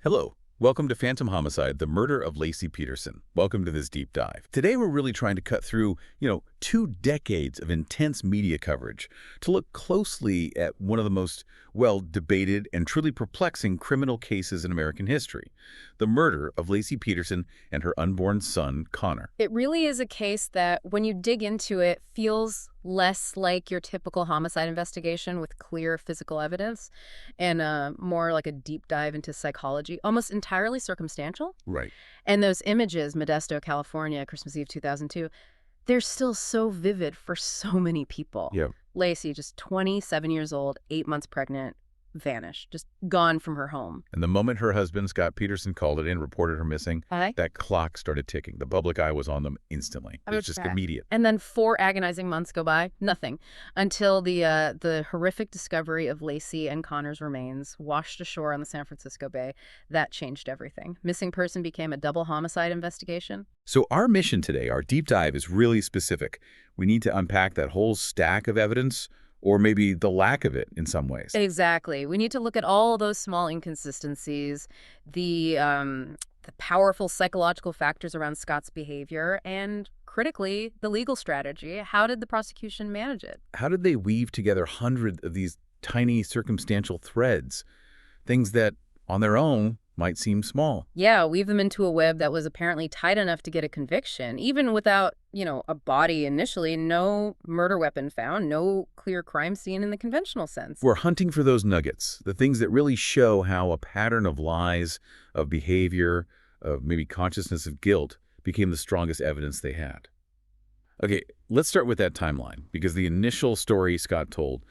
Hello. Welcome to Phantom Homicide, the murder of Laci Peterson. Welcome to this deep dive. Today we're really trying to cut through, 2 decades of intense media coverage to look closely at one of the most well-debated and truly perplexing criminal cases in American history, the murder of Laci Peterson and her unborn son, Connor. It really is a case that, when you dig into it, feels less like your typical homicide investigation with clear physical evidence and more like a deep dive into psychology, almost entirely circumstantial. Right. And those images, Modesto, California, Christmas Eve 2002, they're still so vivid for so many people. Yeah. Laci, just 27 years old, 8 months pregnant, vanished, just gone from her home. And the moment her husband, Scott Peterson, called it in, reported her missing, Hi. that clock started ticking. The public eye was on them instantly. It was just immediate. And then 4 agonizing months go by, nothing, until the horrific discovery of Laci and Connor's remains washed ashore on the San Francisco Bay. That changed everything. Missing person became a double homicide investigation. So our mission today, our deep dive, is really specific. We need to unpack that whole stack of evidence, or maybe the lack of it in some ways. Exactly. We need to look at all those small inconsistencies, the powerful psychological factors around Scott's behavior, and critically, the legal strategy. How did the prosecution manage it? How did they weave together hundreds of these tiny circumstantial threads, things that on their own might seem small? Yeah, weave them into a web that was apparently tight enough to get a conviction, even without, a body initially, no murder weapon found, no clear crime scene in the conventional sense. We're hunting for those nuggets, the things that really show how a pattern of lies, of behavior, of maybe consciousness of guilt became the strongest evidence they had. Okay, let's start with that timeline, because the initial story Scott told,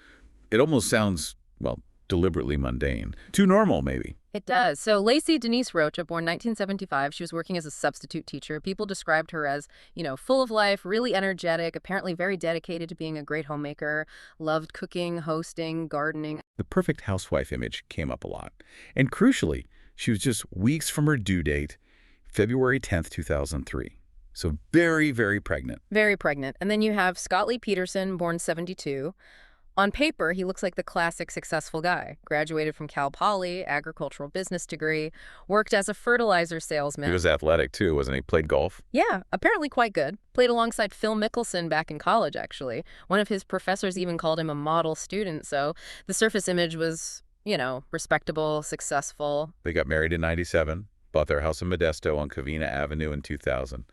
it almost sounds, well, deliberately mundane. Too normal, maybe. It does. So Laci Denise Rocha, born 1975, she was working as a substitute teacher. People described her as, full of life, really energetic, apparently very dedicated to being a great homemaker, loved cooking, hosting, gardening. The perfect housewife image came up a lot. And crucially, she was just weeks from her due date, February 10th, 2003. So very, very pregnant. Very pregnant. And then you have Scott Lee Peterson, born 72. On paper, he looks like the classic successful guy. Graduated from Cal Poly, agricultural business degree, worked as a fertilizer salesman. He was athletic, too, wasn't he? Played golf? Yeah, apparently quite good. Played alongside Phil Mickelson back in college, actually. One of his professors even called him a model student, so the surface image was, respectable, successful. They got married in 97, bought their house in Modesto on Covina Avenue in 2000,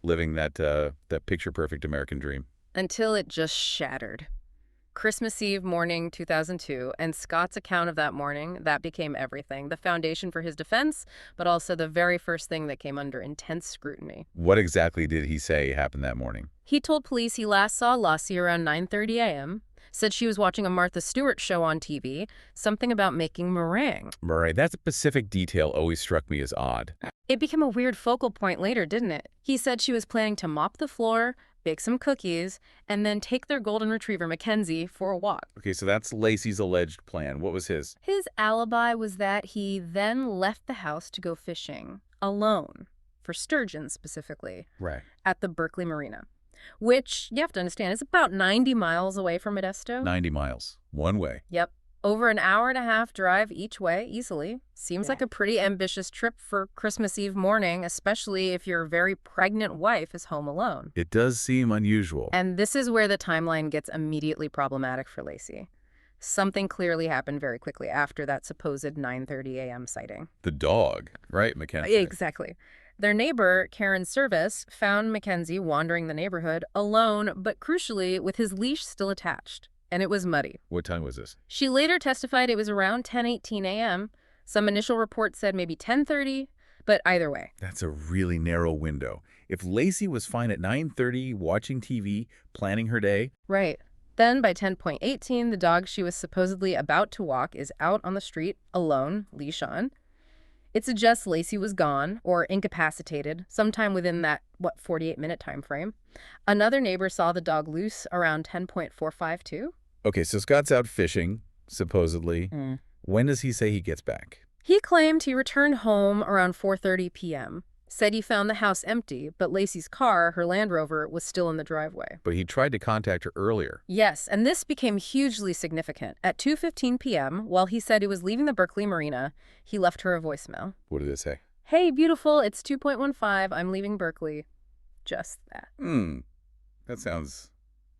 living that picture-perfect American dream. Until it just shattered. Christmas Eve morning 2002, and Scott's account of that morning, that became everything. The foundation for his defense, but also the very first thing that came under intense scrutiny. What exactly did he say happened that morning? He told police he last saw Laci around 9:30 a.m., said she was watching a Martha Stewart show on TV, something about making meringue. Murray, that specific detail always struck me as odd. It became a weird focal point later, didn't it? He said she was planning to mop the floor, bake some cookies, and then take their golden retriever, Mackenzie, for a walk. Okay, so that's Laci's alleged plan. What was his? His alibi was that he then left the house to go fishing, alone, for sturgeon specifically, Right. at the Berkeley Marina, which, you have to understand, is about 90 miles away from Modesto. 90 miles. One way. Yep. Over an hour-and-a-half drive each way, easily. Seems like a pretty ambitious trip for Christmas Eve morning, especially if your very pregnant wife is home alone. It does seem unusual. And this is where the timeline gets immediately problematic for Laci. Something clearly happened very quickly after that supposed 9:30 a.m. sighting. The dog, right, Mackenzie? Exactly. Their neighbor, Karen Service, found Mackenzie wandering the neighborhood alone, but crucially with his leash still attached. And it was muddy. What time was this? She later testified it was around 10:18 a.m. Some initial reports said maybe 10:30, but either way. That's a really narrow window. If Laci was fine at 9:30, watching TV, planning her day. Right. Then by 10:18, the dog she was supposedly about to walk is out on the street, alone, leash on. It suggests Laci was gone or incapacitated sometime within that, 48-minute time frame. Another neighbor saw the dog loose around 10:45 too. Okay, so Scott's out fishing, supposedly. When does he say he gets back? He claimed he returned home around 4:30 p.m. said he found the house empty, but Laci's car, her Land Rover, was still in the driveway. But he tried to contact her earlier. Yes, and this became hugely significant. At 2:15 p.m., while he said he was leaving the Berkeley Marina, he left her a voicemail. What did it say? Hey, beautiful, it's 2.15. I'm leaving Berkeley. Just that. That sounds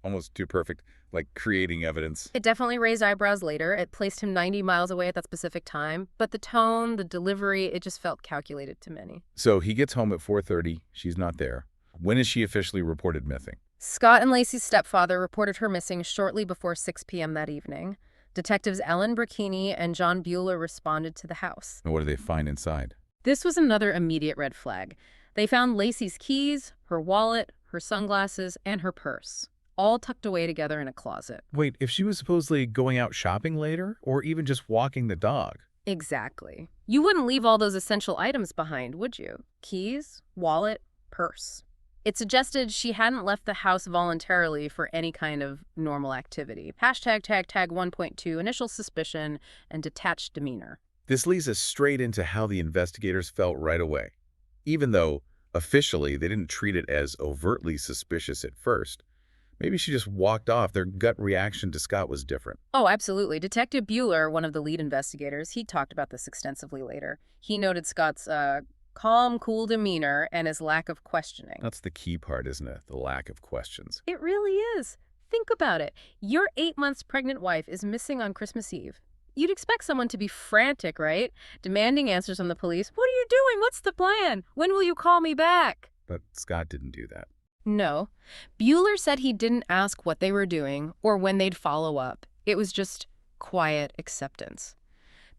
almost too perfect, like creating evidence. It definitely raised eyebrows later. It placed him 90 miles away at that specific time. But the tone, the delivery, it just felt calculated to many. So he gets home at 4:30. She's not there. When is she officially reported missing? Scott and Laci's stepfather reported her missing shortly before 6 p.m. that evening. Detectives Ellen Burkini and John Bueller responded to the house. And what do they find inside? This was another immediate red flag. They found Laci's keys, her wallet, her sunglasses, and her purse, all tucked away together in a closet. Wait, if she was supposedly going out shopping later, or even just walking the dog? Exactly. You wouldn't leave all those essential items behind, would you? Keys, wallet, purse. It suggested she hadn't left the house voluntarily for any kind of normal activity. Hashtag tag tag 1.2, initial suspicion and detached demeanor. This leads us straight into how the investigators felt right away. Even though, officially, they didn't treat it as overtly suspicious at first. Maybe she just walked off. Their gut reaction to Scott was different. Oh, absolutely. Detective Bueller, one of the lead investigators, he talked about this extensively later. He noted Scott's calm, cool demeanor and his lack of questioning. That's the key part, isn't it? The lack of questions. It really is. Think about it. Your 8 months pregnant wife is missing on Christmas Eve. You'd expect someone to be frantic, right? Demanding answers from the police. What are you doing? What's the plan? When will you call me back? But Scott didn't do that. No. Bueller said he didn't ask what they were doing or when they'd follow up. It was just quiet acceptance.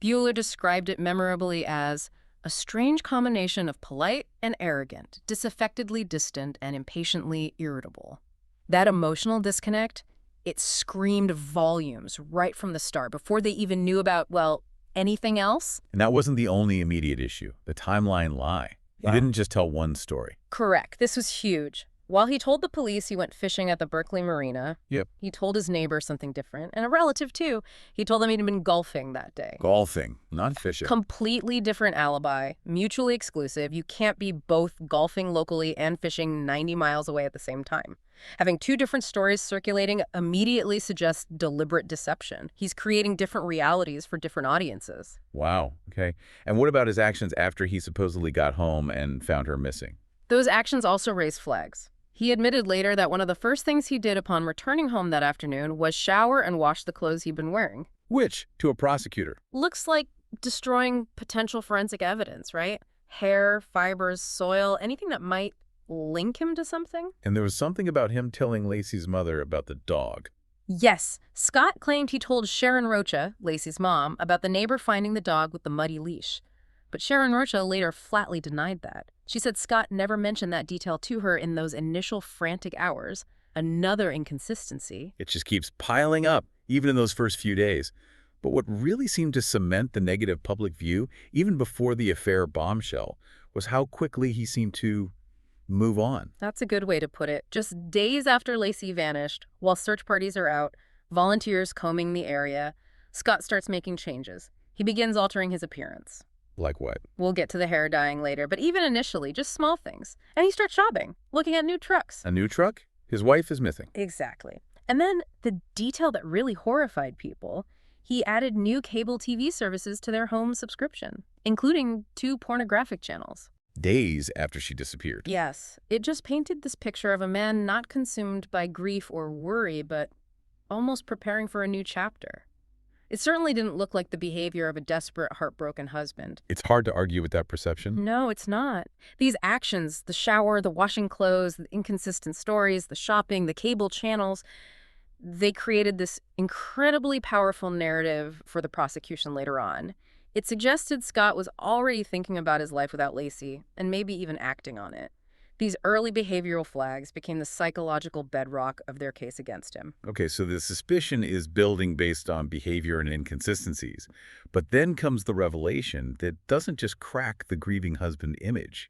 Bueller described it memorably as a strange combination of polite and arrogant, disaffectedly distant and impatiently irritable. That emotional disconnect, it screamed volumes right from the start, before they even knew about, well, anything else. And that wasn't the only immediate issue. The timeline lie. He didn't just tell one story. Correct. This was huge. While he told the police he went fishing at the Berkeley Marina, he told his neighbor something different, and a relative too. He told them he'd been golfing that day. Golfing, not fishing. Completely different alibi, mutually exclusive. You can't be both golfing locally and fishing 90 miles away at the same time. Having two different stories circulating immediately suggests deliberate deception. He's creating different realities for different audiences. Wow, okay. And what about his actions after he supposedly got home and found her missing? Those actions also raised flags. He admitted later that one of the first things he did upon returning home that afternoon was shower and wash the clothes he'd been wearing. Which, to a prosecutor, looks like destroying potential forensic evidence, right? Hair, fibers, soil, anything that might link him to something? And there was something about him telling Laci's mother about the dog. Yes. Scott claimed he told Sharon Rocha, Laci's mom, about the neighbor finding the dog with the muddy leash. But Sharon Rocha later flatly denied that. She said Scott never mentioned that detail to her in those initial frantic hours. Another inconsistency. It just keeps piling up, even in those first few days. But what really seemed to cement the negative public view, even before the affair bombshell, was how quickly he seemed to move on. That's a good way to put it. Just days after Laci vanished, while search parties are out, volunteers combing the area, Scott starts making changes. He begins altering his appearance. Like what? We'll get to the hair dyeing later, but even initially, just small things. And he starts shopping, looking at new trucks. A new truck? His wife is missing. Exactly. And then the detail that really horrified people, he added new cable TV services to their home subscription, including 2 pornographic channels. Days after she disappeared. Yes, it just painted this picture of a man not consumed by grief or worry, but almost preparing for a new chapter. It certainly didn't look like the behavior of a desperate, heartbroken husband. It's hard to argue with that perception. No, it's not. These actions, the shower, the washing clothes, the inconsistent stories, the shopping, the cable channels, they created this incredibly powerful narrative for the prosecution later on. It suggested Scott was already thinking about his life without Laci, and maybe even acting on it. These early behavioral flags became the psychological bedrock of their case against him. Okay, so the suspicion is building based on behavior and inconsistencies. But then comes the revelation that doesn't just crack the grieving husband image.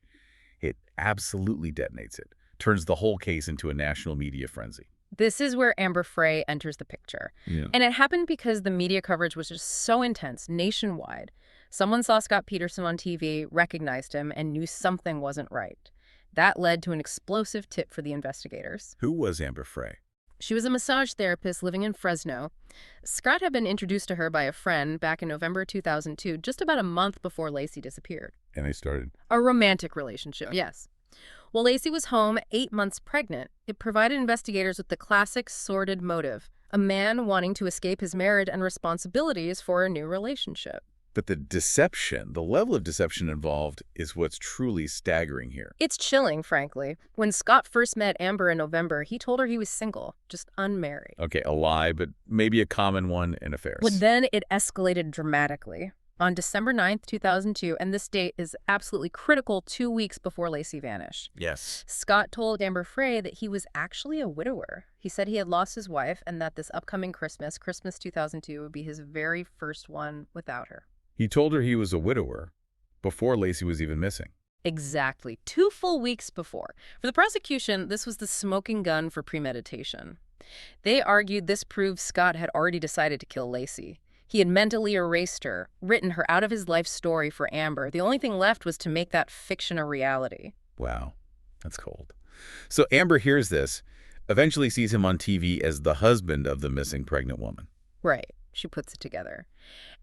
It absolutely detonates it, turns the whole case into a national media frenzy. This is where Amber Frey enters the picture. And it happened because the media coverage was just so intense nationwide. Someone saw Scott Peterson on TV, recognized him, and knew something wasn't right. That led to an explosive tip for the investigators. Who was Amber Frey? She was a massage therapist living in Fresno. Scott had been introduced to her by a friend back in November 2002, just about a month before Laci disappeared. And they started. A romantic relationship, yes. While Laci was home 8 months pregnant, it provided investigators with the classic sordid motive, a man wanting to escape his marriage and responsibilities for a new relationship. But the deception, the level of deception involved is what's truly staggering here. It's chilling, frankly. When Scott first met Amber in November, he told her he was single, just unmarried. Okay, a lie, but maybe a common one in affairs. But then it escalated dramatically. On December 9th, 2002, and this date is absolutely critical, 2 weeks before Laci vanished. Yes. Scott told Amber Frey that he was actually a widower. He said he had lost his wife and that this upcoming Christmas 2002, would be his very first one without her. He told her he was a widower before Laci was even missing. Exactly. 2 full weeks before. For the prosecution, this was the smoking gun for premeditation. They argued this proved Scott had already decided to kill Laci. He had mentally erased her, written her out of his life story for Amber. The only thing left was to make that fiction a reality. Wow, that's cold. So Amber hears this, eventually sees him on TV as the husband of the missing pregnant woman. Right. She puts it together.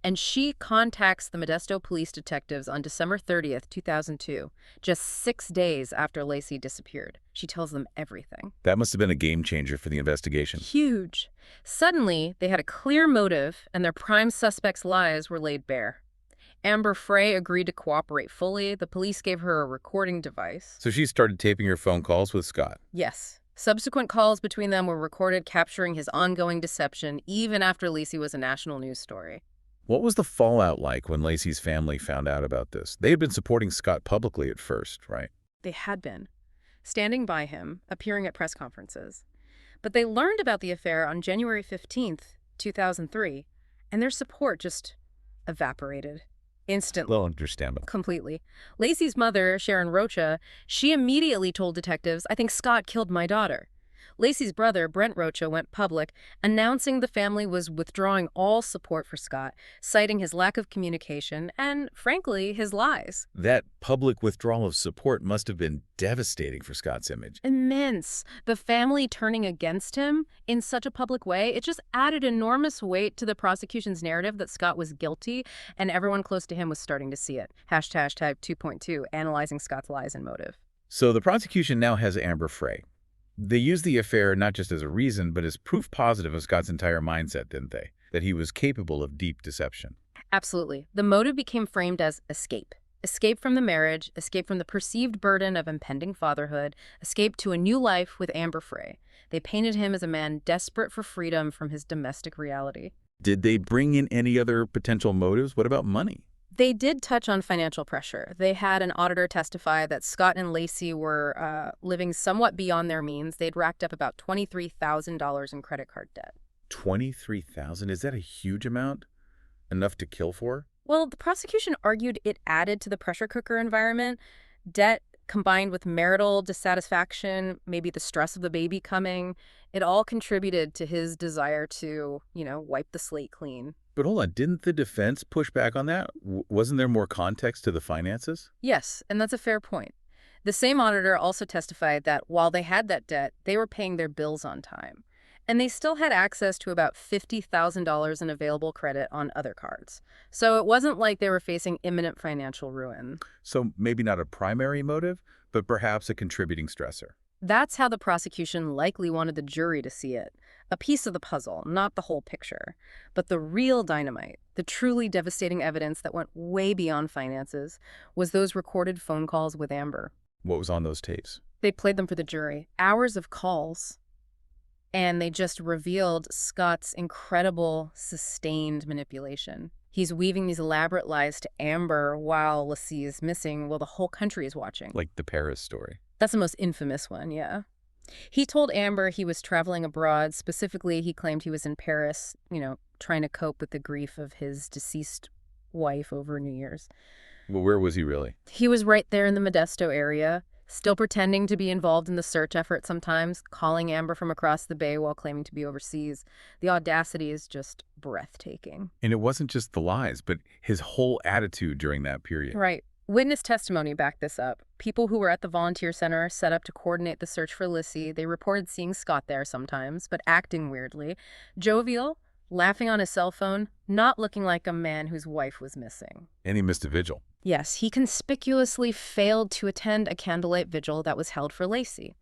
And she contacts the Modesto police detectives on December 30th, 2002, just 6 days after Laci disappeared. She tells them everything. That must have been a game changer for the investigation. Huge. Suddenly, they had a clear motive, and their prime suspect's lies were laid bare. Amber Frey agreed to cooperate fully. The police gave her a recording device. So she started taping her phone calls with Scott. Yes. Subsequent calls between them were recorded, capturing his ongoing deception, even after Laci was a national news story. What was the fallout like when Laci's family found out about this? They had been supporting Scott publicly at first, right? They had been, standing by him, appearing at press conferences. But they learned about the affair on January 15th, 2003, and their support just evaporated. Instantly. Well, understandable. Completely. Laci's mother, Sharon Rocha, she immediately told detectives, "I think Scott killed my daughter." Laci's brother, Brent Rocha, went public, announcing the family was withdrawing all support for Scott, citing his lack of communication and, frankly, his lies. That public withdrawal of support must have been devastating for Scott's image. Immense. The family turning against him in such a public way, it just added enormous weight to the prosecution's narrative that Scott was guilty, and everyone close to him was starting to see it. Hashtag 2.2, analyzing Scott's lies and motive. So the prosecution now has Amber Frey. They used the affair not just as a reason, but as proof positive of Scott's entire mindset, didn't they? That he was capable of deep deception. Absolutely. The motive became framed as escape. Escape from the marriage, escape from the perceived burden of impending fatherhood, escape to a new life with Amber Frey. They painted him as a man desperate for freedom from his domestic reality. Did they bring in any other potential motives? What about money? They did touch on financial pressure. They had an auditor testify that Scott and Laci were living somewhat beyond their means. They'd racked up about $23,000 in credit card debt. $23,000? Is that a huge amount? Enough to kill for? Well, the prosecution argued it added to the pressure cooker environment. Debt combined with marital dissatisfaction, maybe the stress of the baby coming, it all contributed to his desire to, wipe the slate clean. But hold on, didn't the defense push back on that? Wasn't there more context to the finances? Yes, and that's a fair point. The same auditor also testified that while they had that debt, they were paying their bills on time. And they still had access to about $50,000 in available credit on other cards. So it wasn't like they were facing imminent financial ruin. So maybe not a primary motive, but perhaps a contributing stressor. That's how the prosecution likely wanted the jury to see it. A piece of the puzzle, not the whole picture. But the real dynamite, the truly devastating evidence that went way beyond finances, was those recorded phone calls with Amber. What was on those tapes? They played them for the jury. Hours of calls. And they just revealed Scott's incredible, sustained manipulation. He's weaving these elaborate lies to Amber while Laci is missing, while the whole country is watching. Like the Paris story. That's the most infamous one, yeah. He told Amber he was traveling abroad. Specifically, he claimed he was in Paris, trying to cope with the grief of his deceased wife over New Year's. Well, where was he really? He was right there in the Modesto area, Still pretending to be involved in the search effort sometimes, calling Amber from across the bay while claiming to be overseas. The audacity is just breathtaking. And it wasn't just the lies, but his whole attitude during that period. Right. Witness testimony backed this up. People who were at the volunteer center set up to coordinate the search for Laci. They reported seeing Scott there sometimes, but acting weirdly. Jovial, laughing on his cell phone, not looking like a man whose wife was missing. And he missed a vigil. Yes, he conspicuously failed to attend a candlelight vigil that was held for Laci.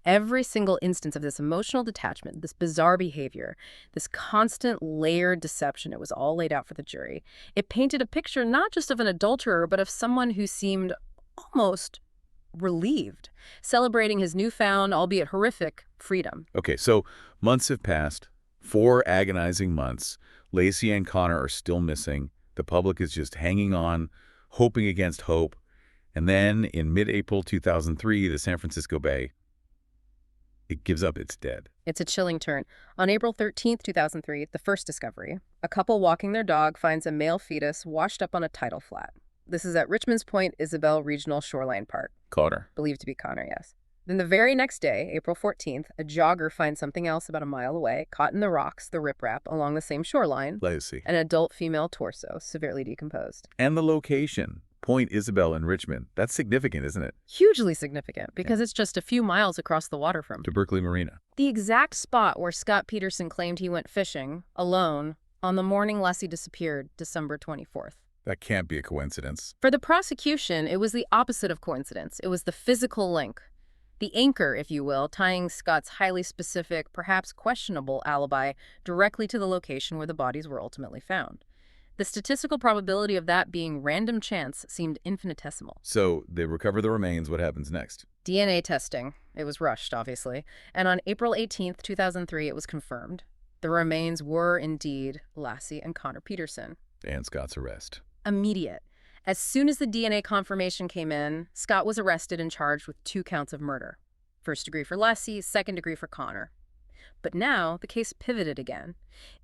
Every single instance of this emotional detachment, this bizarre behavior, this constant layered deception, it was all laid out for the jury. It painted a picture not just of an adulterer, but of someone who seemed almost relieved, celebrating his newfound, albeit horrific, freedom. Okay, so months have passed, 4 agonizing months. Laci and Connor are still missing. The public is just hanging on, hoping against hope. And then in mid-April 2003, the San Francisco Bay, it gives up its dead. It's a chilling turn. On April 13th, 2003, the first discovery, a couple walking their dog finds a male fetus washed up on a tidal flat. This is at Richmond's Point Isabel Regional Shoreline Park. Connor. Believed to be Connor, yes. Then the very next day, April 14th, a jogger finds something else about a mile away, caught in the rocks, the riprap, along the same shoreline. Laci. An adult female torso, severely decomposed. And the location, Point Isabel in Richmond. That's significant, isn't it? Hugely significant, because it's just a few miles across the water from To Berkeley Marina. the exact spot where Scott Peterson claimed he went fishing, alone, on the morning Laci disappeared, December 24th. That can't be a coincidence. For the prosecution, it was the opposite of coincidence. It was the physical link. The anchor, if you will, tying Scott's highly specific, perhaps questionable alibi directly to the location where the bodies were ultimately found. The statistical probability of that being random chance seemed infinitesimal. So they recover the remains. What happens next? DNA testing. It was rushed, obviously. And on April 18th, 2003, it was confirmed. The remains were indeed Laci and Connor Peterson. And Scott's arrest. Immediate. As soon as the DNA confirmation came in, Scott was arrested and charged with 2 counts of murder. First degree for Laci, second degree for Connor. But now, the case pivoted again.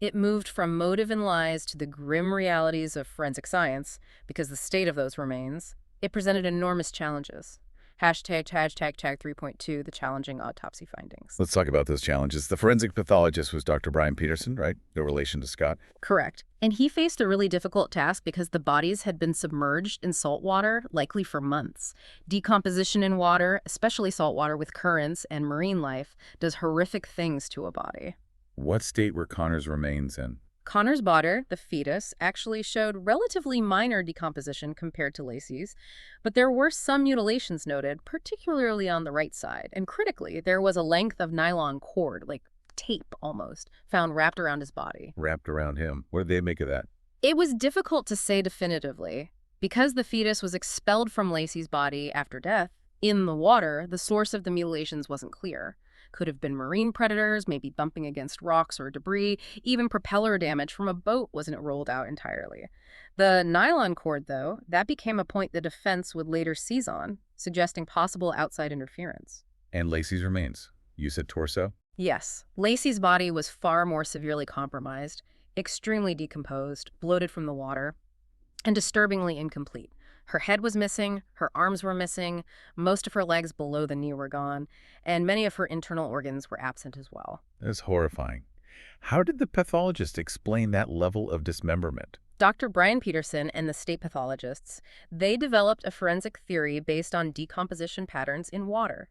It moved from motive and lies to the grim realities of forensic science, because the state of those remains, it presented enormous challenges. Hashtag 3.2, the challenging autopsy findings. Let's talk about those challenges. The forensic pathologist was Dr. Brian Peterson, right? No relation to Scott. Correct. And he faced a really difficult task because the bodies had been submerged in salt water, likely for months. Decomposition in water, especially salt water with currents and marine life, does horrific things to a body. What state were Connor's remains in? Connor's body, the fetus, actually showed relatively minor decomposition compared to Laci's, but there were some mutilations noted, particularly on the right side. And critically, there was a length of nylon cord, like tape almost, found wrapped around his body. Wrapped around him. What did they make of that? It was difficult to say definitively. Because the fetus was expelled from Laci's body after death, in the water, the source of the mutilations wasn't clear. Could have been marine predators, maybe bumping against rocks or debris. Even propeller damage from a boat wasn't ruled out entirely. The nylon cord, though, that became a point the defense would later seize on, suggesting possible outside interference. And Laci's remains. You said torso? Yes, Laci's body was far more severely compromised, extremely decomposed, bloated from the water, and disturbingly incomplete. Her head was missing, her arms were missing, most of her legs below the knee were gone, and many of her internal organs were absent as well. That's horrifying. How did the pathologist explain that level of dismemberment? Dr. Brian Peterson and the state pathologists, they developed a forensic theory based on decomposition patterns in water.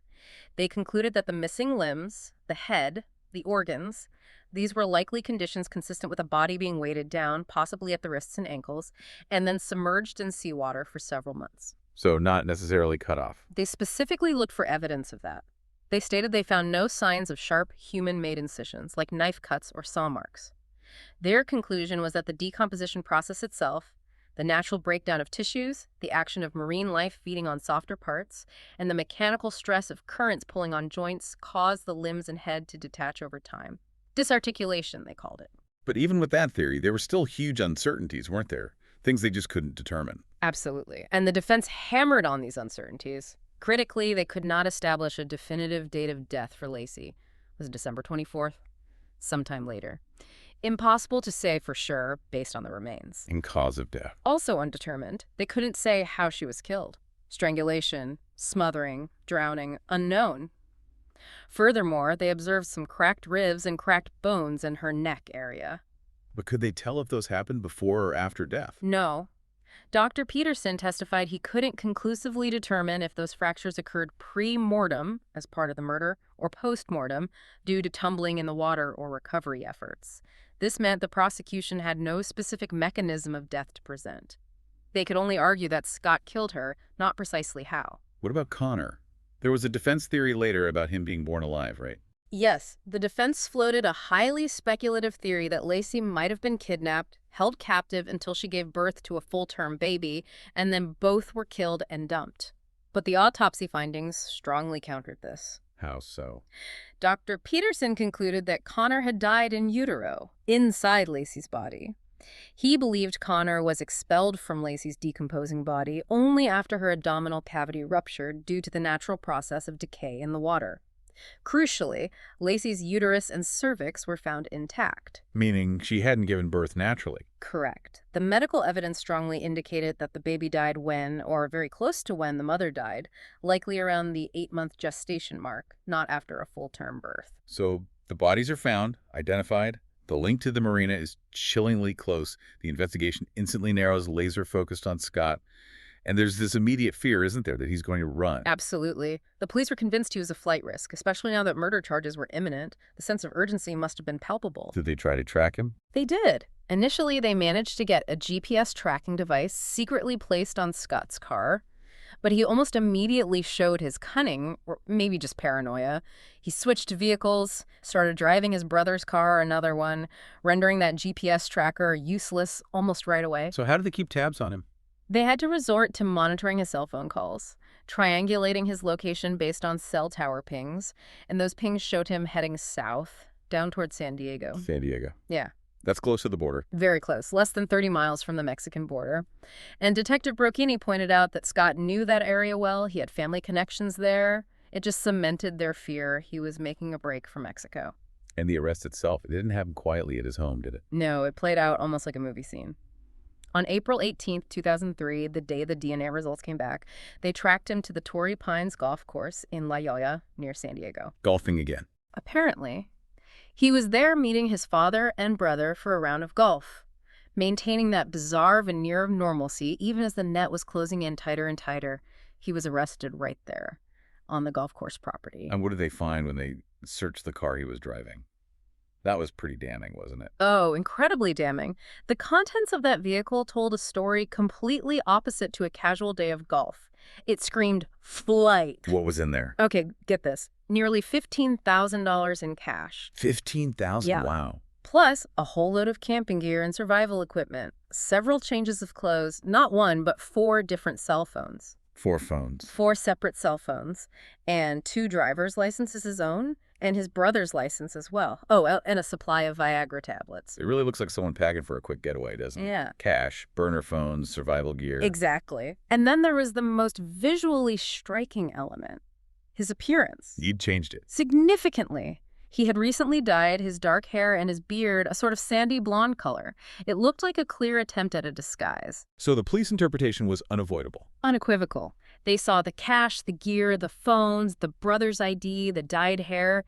They concluded that the missing limbs, the head, the organs, these were likely conditions consistent with a body being weighted down, possibly at the wrists and ankles, and then submerged in seawater for several months. So not necessarily cut off. They specifically looked for evidence of that. They stated they found no signs of sharp human-made incisions, like knife cuts or saw marks. Their conclusion was that the decomposition process itself, the natural breakdown of tissues, the action of marine life feeding on softer parts, and the mechanical stress of currents pulling on joints caused the limbs and head to detach over time. Disarticulation, they called it. But even with that theory, there were still huge uncertainties, weren't there? Things they just couldn't determine. Absolutely. And the defense hammered on these uncertainties. Critically, they could not establish a definitive date of death for Laci. Was it December 24th? Sometime later. Impossible to say for sure based on the remains. And cause of death. Also undetermined, they couldn't say how she was killed. Strangulation, smothering, drowning, unknown. Furthermore, they observed some cracked ribs and cracked bones in her neck area. But could they tell if those happened before or after death? No. Dr. Peterson testified he couldn't conclusively determine if those fractures occurred pre-mortem, as part of the murder, or post-mortem, due to tumbling in the water or recovery efforts. This meant the prosecution had no specific mechanism of death to present. They could only argue that Scott killed her, not precisely how. What about Connor? There was a defense theory later about him being born alive, right? Yes, the defense floated a highly speculative theory that Laci might have been kidnapped, held captive until she gave birth to a full-term baby, and then both were killed and dumped. But the autopsy findings strongly countered this. How so? Dr. Peterson concluded that Connor had died in utero, inside Laci's body. He believed Connor was expelled from Laci's decomposing body only after her abdominal cavity ruptured due to the natural process of decay in the water. Crucially, Laci's uterus and cervix were found intact. Meaning she hadn't given birth naturally. Correct. The medical evidence strongly indicated that the baby died when, or very close to when, the mother died, likely around the 8-month gestation mark, not after a full-term birth. So the bodies are found, identified. The link to the marina is chillingly close. The investigation instantly narrows, laser-focused on Scott. And there's this immediate fear, isn't there, that he's going to run? Absolutely. The police were convinced he was a flight risk, especially now that murder charges were imminent. The sense of urgency must have been palpable. Did they try to track him? They did. Initially, they managed to get a GPS tracking device secretly placed on Scott's car, but he almost immediately showed his cunning, or maybe just paranoia. He switched vehicles, started driving his brother's car, another one, rendering that GPS tracker useless almost right away. So how did they keep tabs on him? They had to resort to monitoring his cell phone calls, triangulating his location based on cell tower pings, and those pings showed him heading south, down towards San Diego. San Diego. Yeah. That's close to the border. Very close, less than 30 miles from the Mexican border. And Detective Brocchini pointed out that Scott knew that area well. He had family connections there. It just cemented their fear he was making a break for Mexico. And the arrest itself, it didn't happen quietly at his home, did it? No, it played out almost like a movie scene. On April 18, 2003, the day the DNA results came back, they tracked him to the Torrey Pines golf course in La Jolla near San Diego. Golfing again. Apparently, he was there meeting his father and brother for a round of golf, maintaining that bizarre veneer of normalcy even as the net was closing in tighter and tighter. He was arrested right there on the golf course property. And what did they find when they searched the car he was driving? That was pretty damning, wasn't it? Oh, incredibly damning. The contents of that vehicle told a story completely opposite to a casual day of golf. It screamed flight. What was in there? Okay, get this. Nearly $15,000 in cash. $15,000? Yeah. Wow. Plus, a whole load of camping gear and survival equipment. Several changes of clothes, not one, but 4 different cell phones. 4 phones. 4 separate cell phones. And 2 driver's licenses his own. And his brother's license as well. Oh, and a supply of Viagra tablets. It really looks like someone packing for a quick getaway, doesn't it? Yeah. Cash, burner phones, survival gear. Exactly. And then there was the most visually striking element. His appearance. You'd changed it. Significantly. He had recently dyed his dark hair and his beard a sort of sandy blonde color. It looked like a clear attempt at a disguise. So the police interpretation was unavoidable. Unequivocal. They saw the cash, the gear, the phones, the brother's ID, the dyed hair.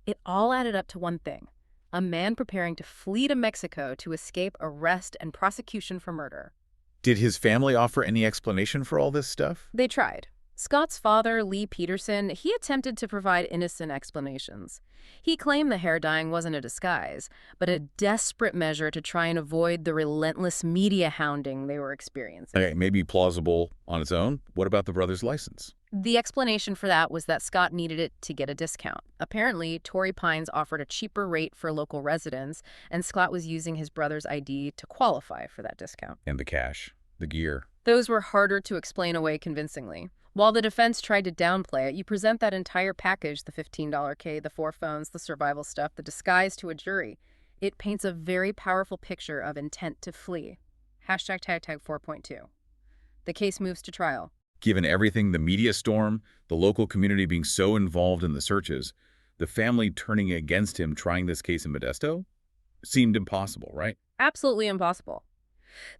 It all added up to one thing. A man preparing to flee to Mexico to escape arrest and prosecution for murder. Did his family offer any explanation for all this stuff? They tried. Scott's father, Laci Peterson, he attempted to provide innocent explanations. He claimed the hair dyeing wasn't a disguise, but a desperate measure to try and avoid the relentless media hounding they were experiencing. Okay, maybe plausible on its own. What about the brother's license? The explanation for that was that Scott needed it to get a discount. Apparently, Torrey Pines offered a cheaper rate for local residents, and Scott was using his brother's ID to qualify for that discount. And the cash, the gear. Those were harder to explain away convincingly. While the defense tried to downplay it, you present that entire package, the $15 K, the 4 phones, the survival stuff, the disguise to a jury. It paints a very powerful picture of intent to flee. Hashtag tag 4.2. The case moves to trial. Given everything, the media storm, the local community being so involved in the searches, the family turning against him trying this case in Modesto, seemed impossible, right? Absolutely impossible.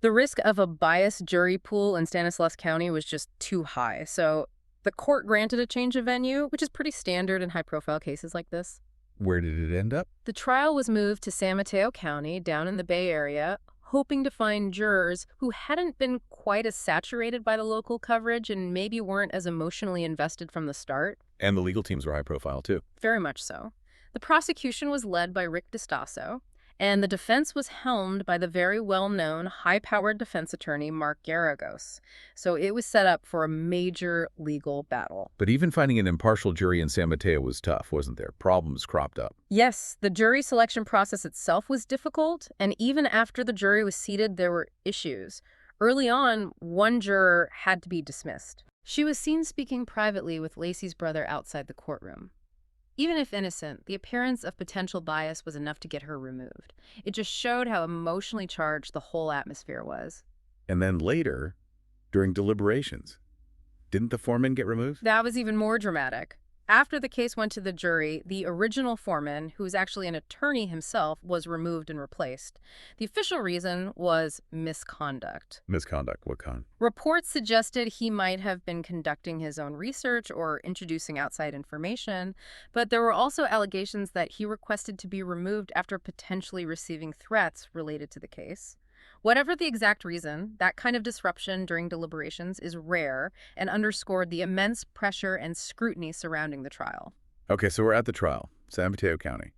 The risk of a biased jury pool in Stanislaus County was just too high, so the court granted a change of venue, which is pretty standard in high-profile cases like this. Where did it end up? The trial was moved to San Mateo County, down in the Bay Area, hoping to find jurors who hadn't been quite as saturated by the local coverage and maybe weren't as emotionally invested from the start. And the legal teams were high profile, too. Very much so. The prosecution was led by Rick DiStasso, and the defense was helmed by the very well-known, high-powered defense attorney Mark Garagos. So it was set up for a major legal battle. But even finding an impartial jury in San Mateo was tough, wasn't there? Problems cropped up. Yes, the jury selection process itself was difficult, and even after the jury was seated, there were issues. Early on, one juror had to be dismissed. She was seen speaking privately with Laci's brother outside the courtroom. Even if innocent, the appearance of potential bias was enough to get her removed. It just showed how emotionally charged the whole atmosphere was. And then later, during deliberations, didn't the foreman get removed? That was even more dramatic. After the case went to the jury, the original foreman, who was actually an attorney himself, was removed and replaced. The official reason was misconduct. Misconduct, what kind? Reports suggested he might have been conducting his own research or introducing outside information, but there were also allegations that he requested to be removed after potentially receiving threats related to the case. Whatever the exact reason, that kind of disruption during deliberations is rare and underscored the immense pressure and scrutiny surrounding the trial. Okay, so we're at the trial, San Mateo County.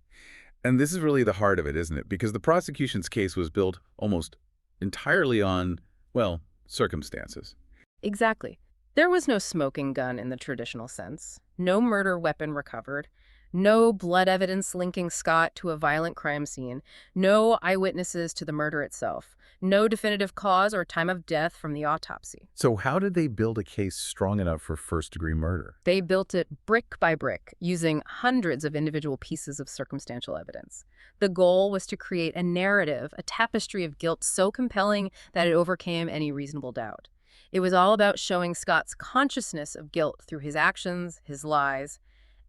And this is really the heart of it, isn't it? Because the prosecution's case was built almost entirely on, well, circumstances. Exactly. There was no smoking gun in the traditional sense, no murder weapon recovered, no blood evidence linking Scott to a violent crime scene, no eyewitnesses to the murder itself, no definitive cause or time of death from the autopsy. So how did they build a case strong enough for first-degree murder? They built it brick by brick, using hundreds of individual pieces of circumstantial evidence. The goal was to create a narrative, a tapestry of guilt so compelling that it overcame any reasonable doubt. It was all about showing Scott's consciousness of guilt through his actions, his lies,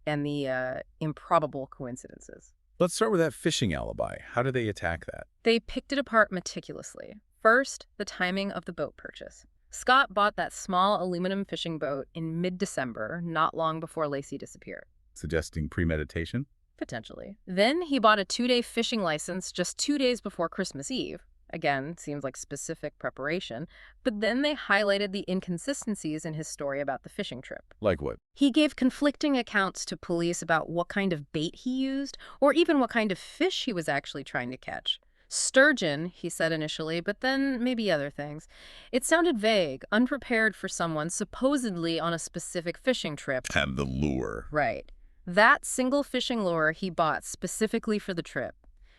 and the improbable coincidences. Let's start with that fishing alibi. How did they attack that? They picked it apart meticulously. First, the timing of the boat purchase. Scott bought that small aluminum fishing boat in mid-December, not long before Laci disappeared. Suggesting premeditation? Potentially. Then he bought a 2-day fishing license just 2 days before Christmas Eve. Again, seems like specific preparation. But then they highlighted the inconsistencies in his story about the fishing trip. Like what? He gave conflicting accounts to police about what kind of bait he used, or even what kind of fish he was actually trying to catch. Sturgeon, he said initially, but then maybe other things. It sounded vague, unprepared for someone supposedly on a specific fishing trip. And the lure. Right. That single fishing lure he bought specifically for the trip.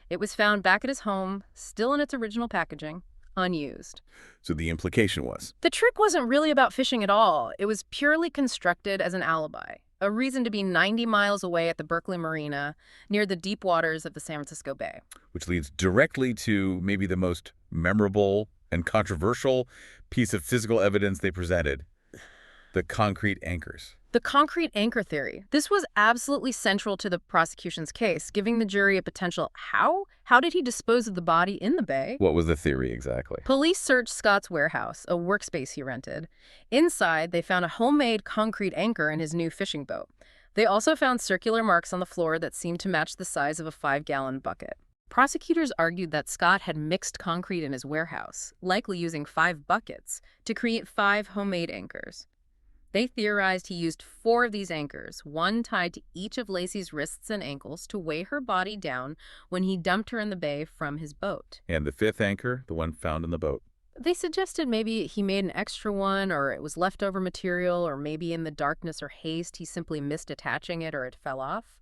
It was found back at his home, still in its original packaging, unused. So the implication was? The trip wasn't really about fishing at all. It was purely constructed as an alibi, a reason to be 90 miles away at the Berkeley Marina, near the deep waters of the San Francisco Bay. Which leads directly to maybe the most memorable and controversial piece of physical evidence they presented, the concrete anchors. The concrete anchor theory. This was absolutely central to the prosecution's case, giving the jury a potential how? How did he dispose of the body in the bay? What was the theory exactly? Police searched Scott's warehouse, a workspace he rented. Inside, they found a homemade concrete anchor in his new fishing boat. They also found circular marks on the floor that seemed to match the size of a 5-gallon bucket. Prosecutors argued that Scott had mixed concrete in his warehouse, likely using 5 buckets, to create 5 homemade anchors. They theorized he used 4 of these anchors, one tied to each of Laci's wrists and ankles, to weigh her body down when he dumped her in the bay from his boat. And the 5th anchor, the one found in the boat? They suggested maybe he made an extra one, or it was leftover material, or maybe in the darkness or haste he simply missed attaching it or it fell off.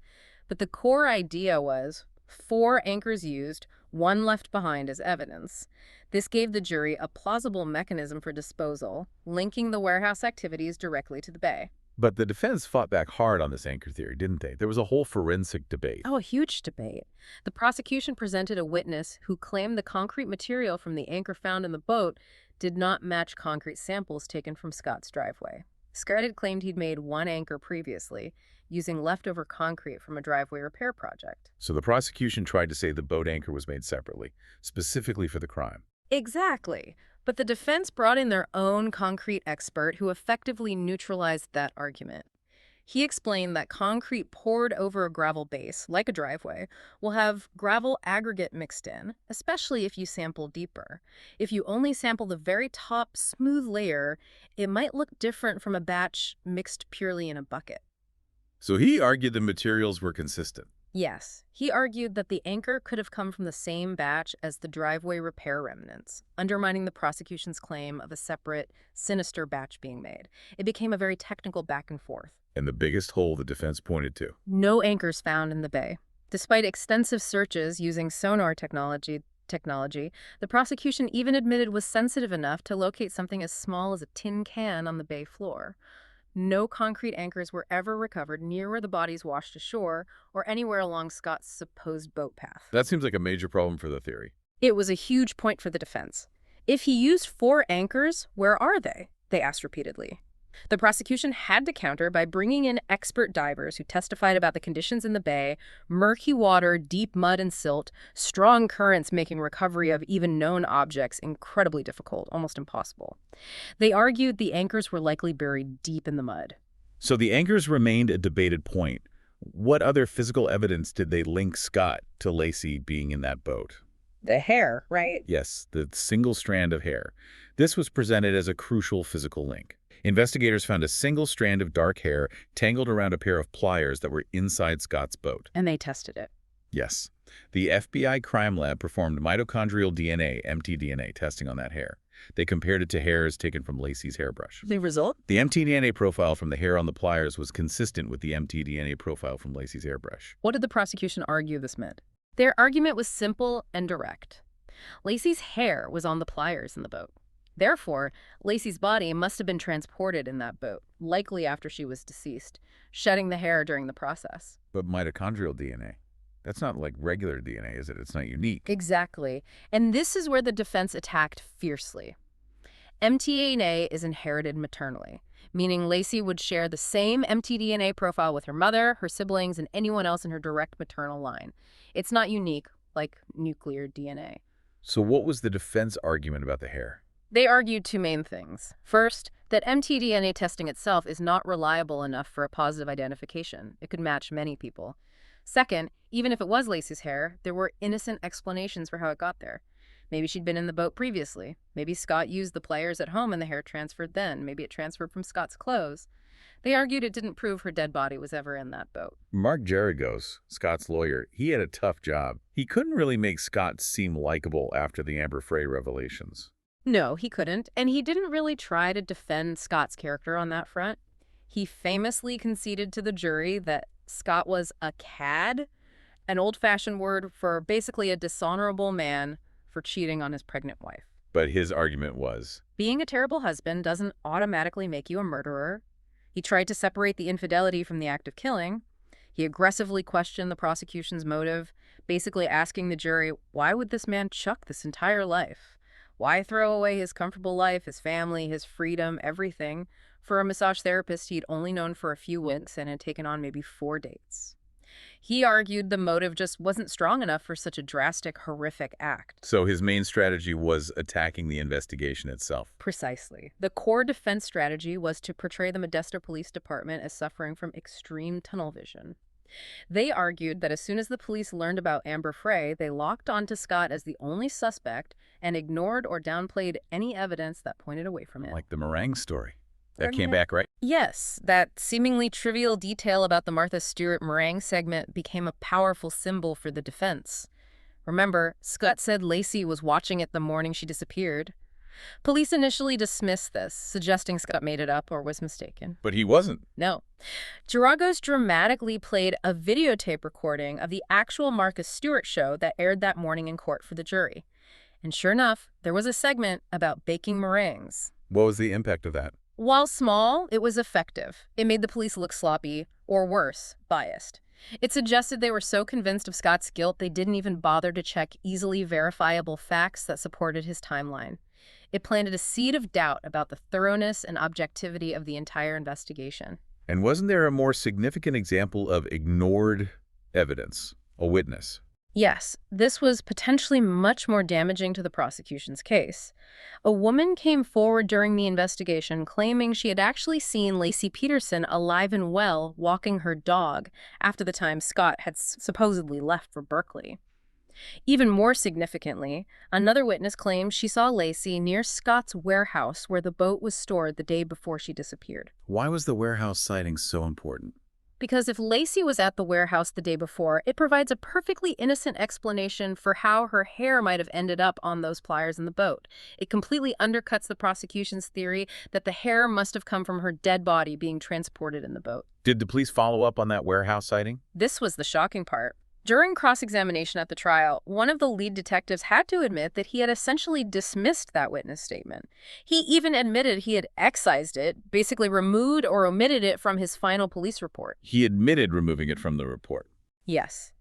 But the core idea was 4 anchors used, 1 left behind as evidence. This gave the jury a plausible mechanism for disposal, linking the warehouse activities directly to the bay. But the defense fought back hard on this anchor theory, didn't they? There was a whole forensic debate. Oh, a huge debate. The prosecution presented a witness who claimed the concrete material from the anchor found in the boat did not match concrete samples taken from Scott's driveway. Scott had claimed he'd made 1 anchor previously, using leftover concrete from a driveway repair project. So the prosecution tried to say the boat anchor was made separately, specifically for the crime. Exactly. But the defense brought in their own concrete expert who effectively neutralized that argument. He explained that concrete poured over a gravel base, like a driveway, will have gravel aggregate mixed in, especially if you sample deeper. If you only sample the very top smooth layer, it might look different from a batch mixed purely in a bucket. So he argued the materials were consistent. Yes, he argued that the anchor could have come from the same batch as the driveway repair remnants, undermining the prosecution's claim of a separate, sinister batch being made. It became a very technical back and forth. And the biggest hole the defense pointed to. No anchors found in the bay. Despite extensive searches using sonar technology, the prosecution even admitted was sensitive enough to locate something as small as a tin can on the bay floor. No concrete anchors were ever recovered near where the bodies washed ashore or anywhere along Scott's supposed boat path. That seems like a major problem for the theory. It was a huge point for the defense. If he used 4 anchors, where are they? They asked repeatedly. The prosecution had to counter by bringing in expert divers who testified about the conditions in the bay, murky water, deep mud and silt, strong currents making recovery of even known objects incredibly difficult, almost impossible. They argued the anchors were likely buried deep in the mud. So the anchors remained a debated point. What other physical evidence did they link Scott to Laci being in that boat? The hair, right? Yes, the single strand of hair. This was presented as a crucial physical link. Investigators found a single strand of dark hair tangled around a pair of pliers that were inside Scott's boat. And they tested it. Yes. The FBI crime lab performed mitochondrial DNA, mtDNA, testing on that hair. They compared it to hairs taken from Laci's hairbrush. The result? The mtDNA profile from the hair on the pliers was consistent with the mtDNA profile from Laci's hairbrush. What did the prosecution argue this meant? Their argument was simple and direct. Laci's hair was on the pliers in the boat. Therefore, Laci's body must have been transported in that boat, likely after she was deceased, shedding the hair during the process. But mitochondrial DNA, that's not like regular DNA, is it? It's not unique. Exactly. And this is where the defense attacked fiercely. mtDNA is inherited maternally, meaning Laci would share the same mtDNA profile with her mother, her siblings, and anyone else in her direct maternal line. It's not unique, like nuclear DNA. So what was the defense argument about the hair? They argued 2 main things. First, that mtDNA testing itself is not reliable enough for a positive identification. It could match many people. Second, even if it was Laci's hair, there were innocent explanations for how it got there. Maybe she'd been in the boat previously. Maybe Scott used the pliers at home and the hair transferred then. Maybe it transferred from Scott's clothes. They argued it didn't prove her dead body was ever in that boat. Mark Geragos, Scott's lawyer, he had a tough job. He couldn't really make Scott seem likable after the Amber Frey revelations. No, he couldn't, and he didn't really try to defend Scott's character on that front. He famously conceded to the jury that Scott was a cad, an old-fashioned word for basically a dishonorable man for cheating on his pregnant wife. But his argument was, being a terrible husband doesn't automatically make you a murderer. He tried to separate the infidelity from the act of killing. He aggressively questioned the prosecution's motive, basically asking the jury, why would this man chuck this entire life? Why throw away his comfortable life, his family, his freedom, everything, for a massage therapist he'd only known for a few weeks and had taken on maybe 4 dates? He argued the motive just wasn't strong enough for such a drastic, horrific act. so his main strategy was attacking the investigation itself. Precisely. The core defense strategy was to portray the Modesto Police Department as suffering from extreme tunnel vision. They argued that as soon as the police learned about Amber Frey, they locked onto Scott as the only suspect and ignored or downplayed any evidence that pointed away from it. Like the meringue story. That came back, right? Yes, that seemingly trivial detail about the Martha Stewart meringue segment became a powerful symbol for the defense. Remember, Scott said Laci was watching it the morning she disappeared. Police initially dismissed this, suggesting Scott made it up or was mistaken. But he wasn't. No. Geragos dramatically played a videotape recording of the actual Martha Stewart show that aired that morning in court for the jury. And sure enough, there was a segment about baking meringues. What was the impact of that? While small, it was effective. It made the police look sloppy, or worse, biased. It suggested they were so convinced of Scott's guilt they didn't even bother to check easily verifiable facts that supported his timeline. It planted a seed of doubt about the thoroughness and objectivity of the entire investigation. And wasn't there a more significant example of ignored evidence, a witness? Yes, this was potentially much more damaging to the prosecution's case. A woman came forward during the investigation claiming she had actually seen Laci Peterson alive and well walking her dog after the time Scott had supposedly left for Berkeley. Even more significantly, another witness claimed she saw Laci near Scott's warehouse where the boat was stored the day before she disappeared. Why was the warehouse sighting so important? Because if Laci was at the warehouse the day before, it provides a perfectly innocent explanation for how her hair might have ended up on those pliers in the boat. It completely undercuts the prosecution's theory that the hair must have come from her dead body being transported in the boat. Did the police follow up on that warehouse sighting? This was the shocking part. During cross-examination at the trial, one of the lead detectives had to admit that he had essentially dismissed that witness statement. He even admitted he had excised it, basically removed or omitted it from his final police report. He admitted removing it from the report. Yes,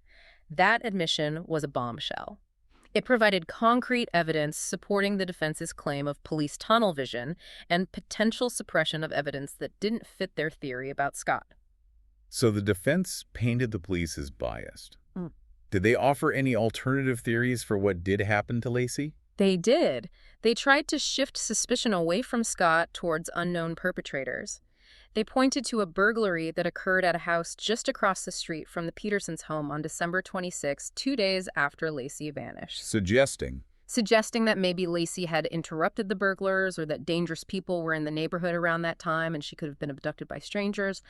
that admission was a bombshell. It provided concrete evidence supporting the defense's claim of police tunnel vision and potential suppression of evidence that didn't fit their theory about Scott. So the defense painted the police as biased. Mm. Did they offer any alternative theories for what did happen to Laci? They did. They tried to shift suspicion away from Scott towards unknown perpetrators. They pointed to a burglary that occurred at a house just across the street from the Petersons' home on December 26, 2 days after Laci vanished, suggesting that maybe Laci had interrupted the burglars or that dangerous people were in the neighborhood around that time and she could have been abducted by strangers.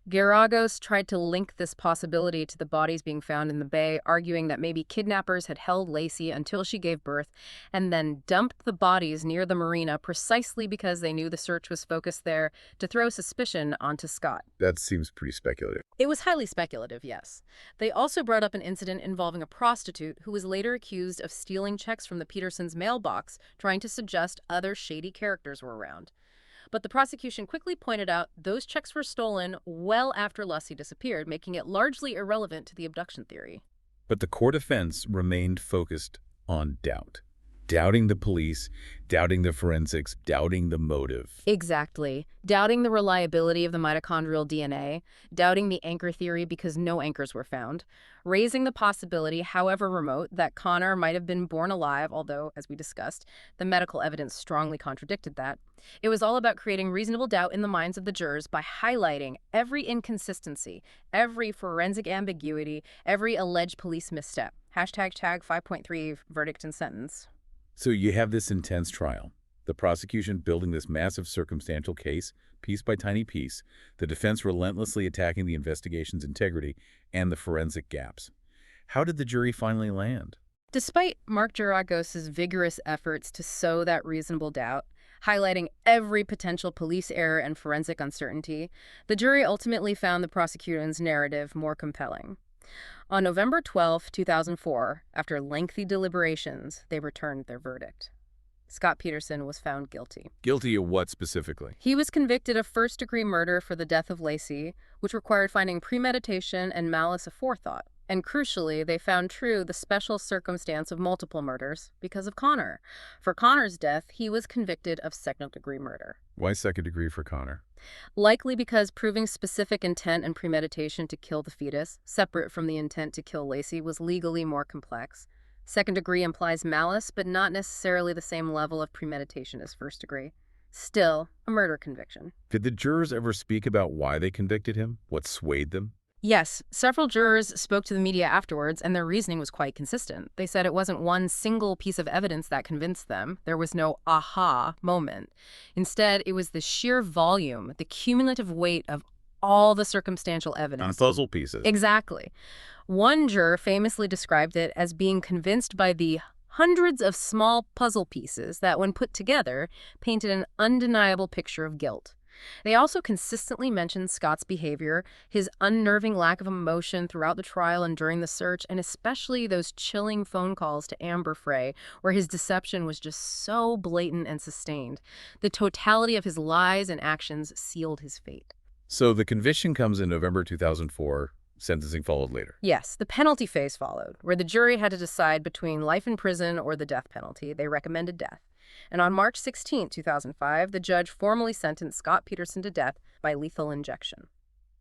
Garagos tried to link this possibility to the bodies being found in the bay, arguing that maybe kidnappers had held Laci until she gave birth and then dumped the bodies near the marina precisely because they knew the search was focused there to throw suspicion onto Scott. That seems pretty speculative. It was highly speculative, yes. They also brought up an incident involving a prostitute who was later accused of stealing checks from the Petersons' mailbox, trying to suggest other shady characters were around. But the prosecution quickly pointed out those checks were stolen well after Laci disappeared, making it largely irrelevant to the abduction theory. But the core defense remained focused on doubt. Doubting the police, doubting the forensics, doubting the motive. Exactly. Doubting the reliability of the mitochondrial DNA, doubting the anchor theory because no anchors were found, raising the possibility, however remote, that Connor might have been born alive, although, as we discussed, the medical evidence strongly contradicted that. It was all about creating reasonable doubt in the minds of the jurors by highlighting every inconsistency, every forensic ambiguity, every alleged police misstep. #tag 5.3 verdict and sentence. So you have this intense trial, the prosecution building this massive circumstantial case, piece by tiny piece, the defense relentlessly attacking the investigation's integrity and the forensic gaps. How did the jury finally land? Despite Mark Geragos' vigorous efforts to sow that reasonable doubt, highlighting every potential police error and forensic uncertainty, the jury ultimately found the prosecution's narrative more compelling. On November 12, 2004, after lengthy deliberations, they returned their verdict. Scott Peterson was found guilty. Guilty of what specifically? He was convicted of first-degree murder for the death of Laci, which required finding premeditation and malice aforethought. And crucially, they found true the special circumstance of multiple murders because of Connor. For Connor's death, he was convicted of second-degree murder. Why second degree for Connor? Likely because proving specific intent and premeditation to kill the fetus, separate from the intent to kill Laci, was legally more complex. Second degree implies malice, but not necessarily the same level of premeditation as first degree. Still, a murder conviction. Did the jurors ever speak about why they convicted him? What swayed them? Yes, several jurors spoke to the media afterwards, and their reasoning was quite consistent. They said it wasn't one single piece of evidence that convinced them. There was no aha moment. Instead, it was the sheer volume, the cumulative weight of all the circumstantial evidence. Puzzle pieces. Exactly. One juror famously described it as being convinced by the hundreds of small puzzle pieces that, when put together, painted an undeniable picture of guilt. They also consistently mentioned Scott's behavior, his unnerving lack of emotion throughout the trial and during the search, and especially those chilling phone calls to Amber Frey, where his deception was just so blatant and sustained. The totality of his lies and actions sealed his fate. So the conviction comes in November 2004. Sentencing followed later. Yes, the penalty phase followed, where the jury had to decide between life in prison or the death penalty. They recommended death. And on March 16, 2005, the judge formally sentenced Scott Peterson to death by lethal injection.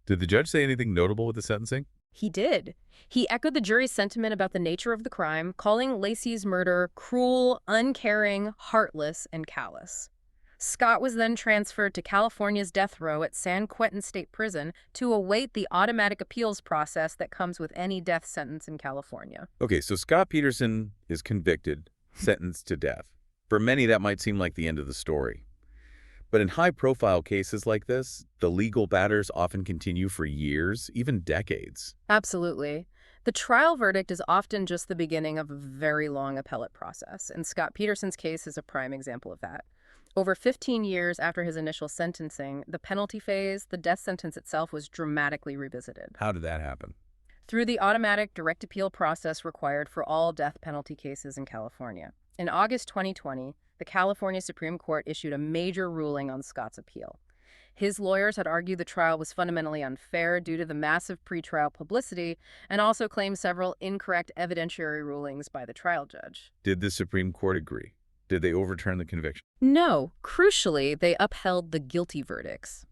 Did the judge say anything notable with the sentencing? He did. He echoed the jury's sentiment about the nature of the crime, calling Laci's murder cruel, uncaring, heartless, and callous. Scott was then transferred to California's death row at San Quentin State Prison to await the automatic appeals process that comes with any death sentence in California. Okay, so Scott Peterson is convicted, sentenced to death. For many, that might seem like the end of the story. But in high-profile cases like this, the legal battles often continue for years, even decades. Absolutely. The trial verdict is often just the beginning of a very long appellate process, and Scott Peterson's case is a prime example of that. Over 15 years after his initial sentencing, the penalty phase, the death sentence itself, was dramatically revisited. How did that happen? Through the automatic direct appeal process required for all death penalty cases in California. In August 2020, the California Supreme Court issued a major ruling on Scott's appeal. His lawyers had argued the trial was fundamentally unfair due to the massive pretrial publicity and also claimed several incorrect evidentiary rulings by the trial judge. Did the Supreme Court agree? Did they overturn the conviction? No, crucially, they upheld the guilty verdicts.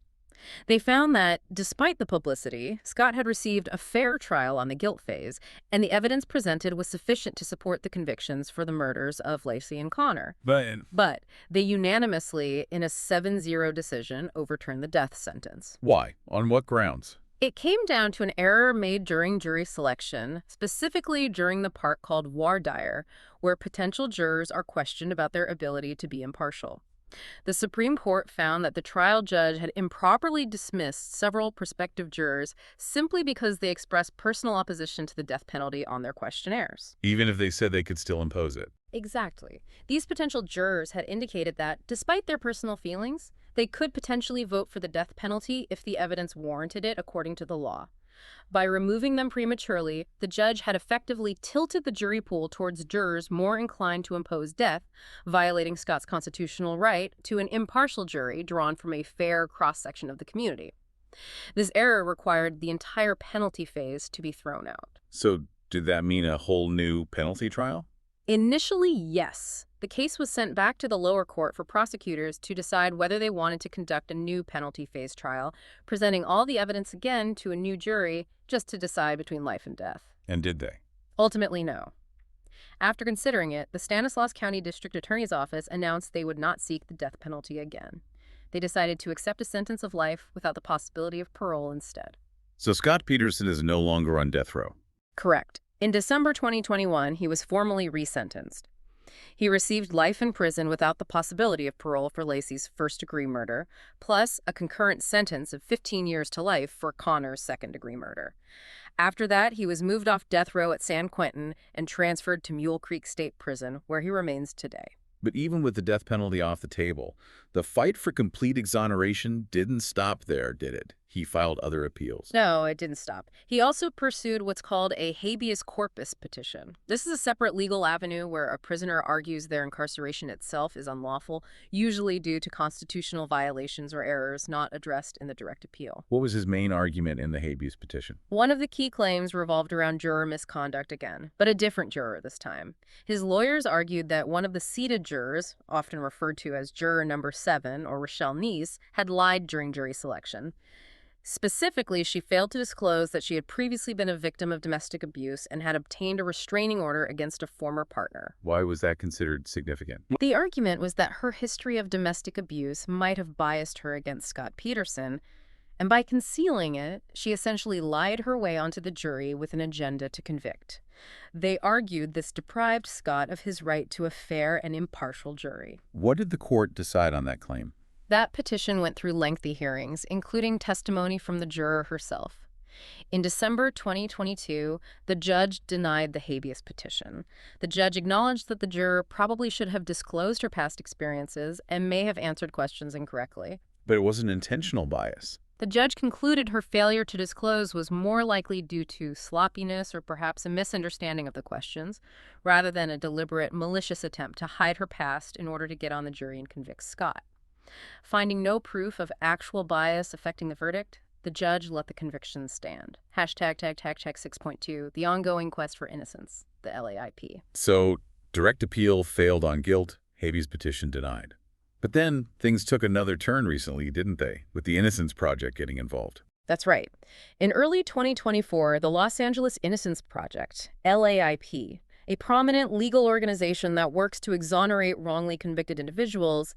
They found that, despite the publicity, Scott had received a fair trial on the guilt phase, and the evidence presented was sufficient to support the convictions for the murders of Laci and Connor. But they unanimously, in a 7-0 decision, overturned the death sentence. Why? On what grounds? It came down to an error made during jury selection, specifically during the part called voir dire, where potential jurors are questioned about their ability to be impartial. The Supreme Court found that the trial judge had improperly dismissed several prospective jurors simply because they expressed personal opposition to the death penalty on their questionnaires. Even if they said they could still impose it. Exactly. These potential jurors had indicated that, despite their personal feelings, they could potentially vote for the death penalty if the evidence warranted it according to the law. By removing them prematurely, the judge had effectively tilted the jury pool towards jurors more inclined to impose death, violating Scott's constitutional right to an impartial jury drawn from a fair cross-section of the community. This error required the entire penalty phase to be thrown out. So did that mean a whole new penalty trial? Initially, yes. The case was sent back to the lower court for prosecutors to decide whether they wanted to conduct a new penalty phase trial, presenting all the evidence again to a new jury just to decide between life and death. And did they? Ultimately, no. After considering it, the Stanislaus County District Attorney's Office announced they would not seek the death penalty again. They decided to accept a sentence of life without the possibility of parole instead. So Scott Peterson is no longer on death row? Correct. In December 2021, he was formally resentenced. He received life in prison without the possibility of parole for Laci's first-degree murder, plus a concurrent sentence of 15 years to life for Connor's second-degree murder. After that, he was moved off death row at San Quentin and transferred to Mule Creek State Prison, where he remains today. But even with the death penalty off the table, the fight for complete exoneration didn't stop there, did it? He filed other appeals. No, it didn't stop. He also pursued what's called a habeas corpus petition. This is a separate legal avenue where a prisoner argues their incarceration itself is unlawful, usually due to constitutional violations or errors not addressed in the direct appeal. What was his main argument in the habeas petition? One of the key claims revolved around juror misconduct again, but a different juror this time. His lawyers argued that one of the seated jurors, often referred to as juror number 7 or Rochelle Neese, had lied during jury selection. Specifically, she failed to disclose that she had previously been a victim of domestic abuse and had obtained a restraining order against a former partner. Why was that considered significant? The argument was that her history of domestic abuse might have biased her against Scott Peterson, and by concealing it, she essentially lied her way onto the jury with an agenda to convict. They argued this deprived Scott of his right to a fair and impartial jury. What did the court decide on that claim? That petition went through lengthy hearings, including testimony from the juror herself. In December 2022, the judge denied the habeas petition. The judge acknowledged that the juror probably should have disclosed her past experiences and may have answered questions incorrectly. But it wasn't intentional bias. The judge concluded her failure to disclose was more likely due to sloppiness or perhaps a misunderstanding of the questions, rather than a deliberate, malicious attempt to hide her past in order to get on the jury and convict Scott. Finding no proof of actual bias affecting the verdict, the judge let the conviction stand. Hashtag 6.2, the ongoing quest for innocence, the LAIP. So, direct appeal failed on guilt, habeas petition denied. But then, things took another turn recently, didn't they, with the Innocence Project getting involved? That's right. In early 2024, the Los Angeles Innocence Project, LAIP, a prominent legal organization that works to exonerate wrongly convicted individuals,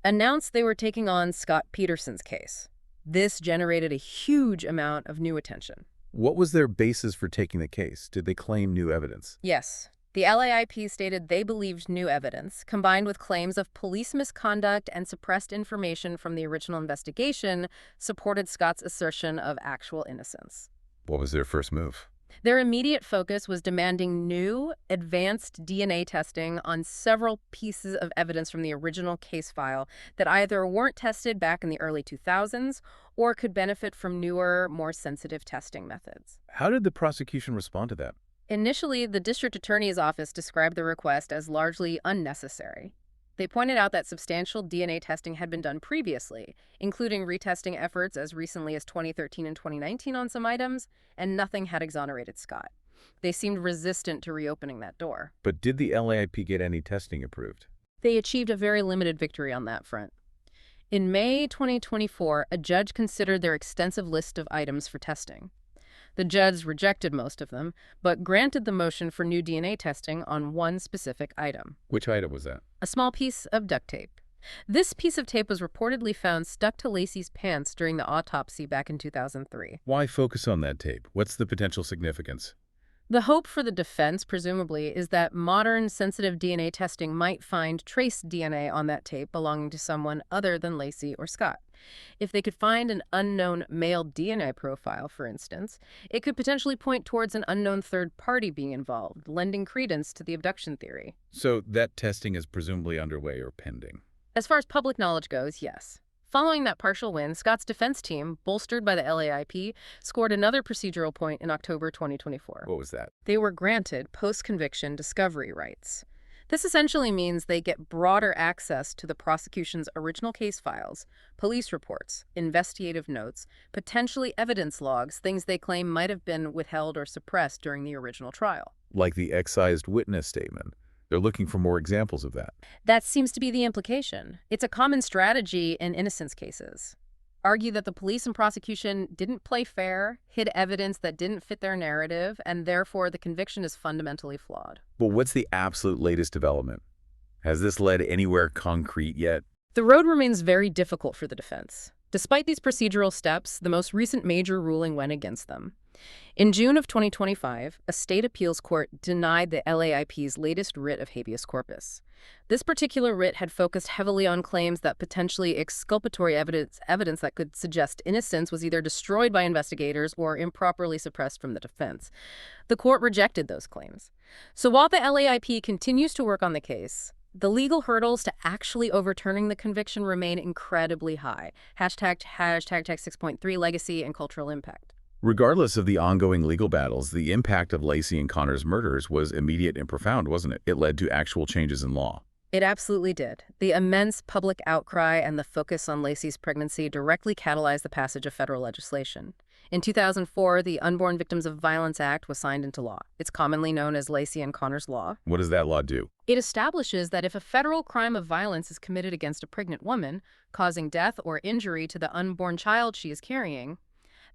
announced they were taking on Scott Peterson's case. This generated a huge amount of new attention. What was their basis for taking the case? Did they claim new evidence? Yes, the LAIP stated they believed new evidence, combined with claims of police misconduct and suppressed information from the original investigation, supported Scott's assertion of actual innocence. What was their first move? Their immediate focus was demanding new, advanced DNA testing on several pieces of evidence from the original case file that either weren't tested back in the early 2000s or could benefit from newer, more sensitive testing methods. How did the prosecution respond to that? Initially, the district attorney's office described the request as largely unnecessary. They pointed out that substantial DNA testing had been done previously, including retesting efforts as recently as 2013 and 2019 on some items, and nothing had exonerated Scott. They seemed resistant to reopening that door. But did the LAIP get any testing approved? They achieved a very limited victory on that front. In May 2024, a judge considered their extensive list of items for testing. The judge rejected most of them, but granted the motion for new DNA testing on one specific item. Which item was that? A small piece of duct tape. This piece of tape was reportedly found stuck to Laci's pants during the autopsy back in 2003. Why focus on that tape? What's the potential significance? The hope for the defense, presumably, is that modern sensitive DNA testing might find trace DNA on that tape belonging to someone other than Laci or Scott. If they could find an unknown male DNA profile, for instance, it could potentially point towards an unknown third party being involved, lending credence to the abduction theory. So that testing is presumably underway or pending. As far as public knowledge goes, yes. Following that partial win, Scott's defense team, bolstered by the LAIP, scored another procedural point in October 2024. What was that? They were granted post-conviction discovery rights. This essentially means they get broader access to the prosecution's original case files, police reports, investigative notes, potentially evidence logs, things they claim might have been withheld or suppressed during the original trial. Like the excised witness statement. They're looking for more examples of that. That seems to be the implication. It's a common strategy in innocence cases. Argue that the police and prosecution didn't play fair, hid evidence that didn't fit their narrative, and therefore the conviction is fundamentally flawed. But what's the absolute latest development? Has this led anywhere concrete yet? The road remains very difficult for the defense. Despite these procedural steps, the most recent major ruling went against them. In June of 2025, a state appeals court denied the LAIP's latest writ of habeas corpus. This particular writ had focused heavily on claims that potentially exculpatory evidence that could suggest innocence was either destroyed by investigators or improperly suppressed from the defense. The court rejected those claims. So while the LAIP continues to work on the case, the legal hurdles to actually overturning the conviction remain incredibly high. Hashtag Tech 6.3 legacy and cultural impact. Regardless of the ongoing legal battles, the impact of Laci and Connor's murders was immediate and profound, wasn't it? It led to actual changes in law. It absolutely did. The immense public outcry and the focus on Laci's pregnancy directly catalyzed the passage of federal legislation. In 2004, the Unborn Victims of Violence Act was signed into law. It's commonly known as Laci and Connor's Law. What does that law do? It establishes that if a federal crime of violence is committed against a pregnant woman, causing death or injury to the unborn child she is carrying,